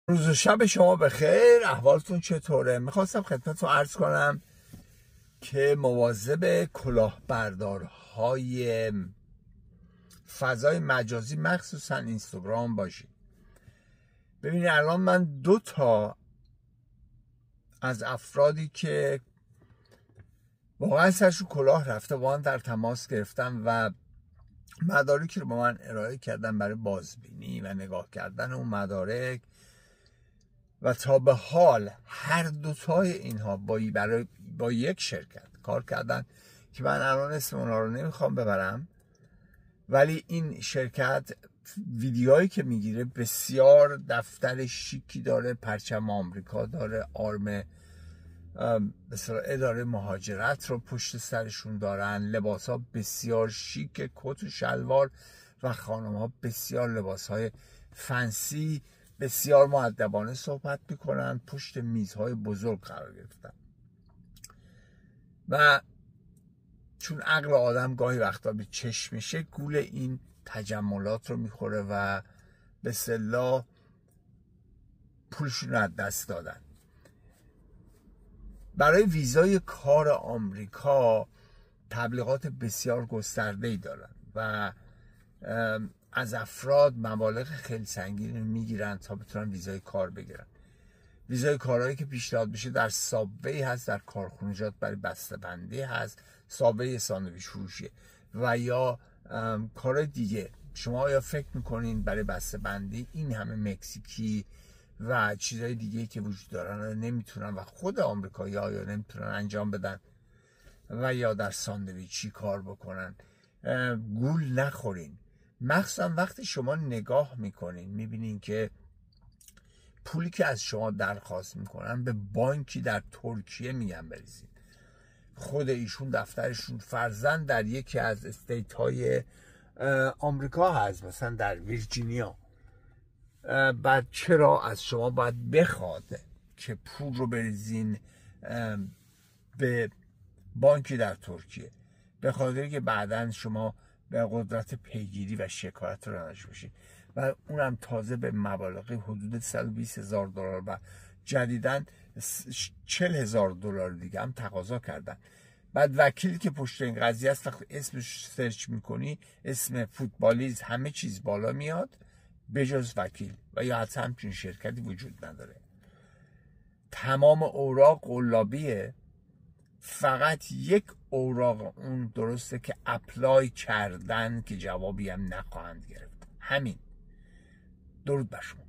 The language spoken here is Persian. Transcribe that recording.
روز و شب شما بخیر. احوالتون چطوره؟ میخواستم خدمتتون عرض کنم که مواظب کلاهبردارهای فضای مجازی مخصوصا اینستاگرام باشید. ببینید الان من 2 تا از افرادی که واقعا سرشون کلاه رفته با من در تماس گرفتم و مدارکی رو با من ارائه کردن برای بازبینی و نگاه کردن اون مدارک و تا به حال هر دوتای اینها با یک شرکت کار کردن که من الان اسم اونا رو نمیخوام ببرم، ولی این شرکت ویدیوهایی که میگیره بسیار دفتر شیکی داره، پرچم آمریکا داره، آرم مثلا اداره مهاجرت رو پشت سرشون دارن، لباس ها بسیار شیک، کت و شلوار، و خانم ها بسیار لباس های فنسی، بسیار مؤدبانه صحبت میکنن، پشت میزهای بزرگ قرار گرفتن. و چون عقل آدم گاهی وقتا به چشم میشه، گول این تجملات رو میخوره و به اصطلاح پولشون رو از دست دادن. برای ویزای کار آمریکا تبلیغات بسیار گسترده‌ای دارن و از افراد مبالغ خیلی سنگین میگیرن تا بتونن ویزای کار بگیرن. ویزای کارهایی که پیشنهاد میشه در سابوی هست، در کارخونجات برای بسته‌بندی هست، سابوی ساندویچ فروشیه و یا کارهای دیگه. شما آیا فکر میکنین برای بسته‌بندی این همه مکزیکی و چیزهای دیگه که وجود دارن نمیتونن و خود آمریکایی‌ها آیا نمیتونن انجام بدن و یا در ساندویچی کار بکنن؟ گول نخورین. مخصوصا وقتی شما نگاه میکنین میبینین که پولی که از شما درخواست میکنن به بانکی در ترکیه میگن بریزین. خود ایشون دفترشون فرضاً در یکی از استیت های آمریکا هست، مثلا در ویرجینیا. بعد چرا از شما باید بخواد که پول رو بریزین به بانکی در ترکیه؟ به خاطر که بعداً شما به قدرت پیگیری و شکایت رو نداشته باشید و اونم تازه به مبالغ حدود $120,000 و جدیداً $40,000 دیگه هم تقاضا کردن. بعد وکیلی که پشت این قضیه است وقتی اسمش سرچ میکنی، اسم فوتبالیست همه چیز بالا میاد بجز وکیل، و یا حتی همچین شرکتی وجود نداره. تمام اوراق قلابیه، فقط یک اوراق اون درسته که اپلای کردن که جوابی هم نخواهند گرفت. همین. درود بر شما.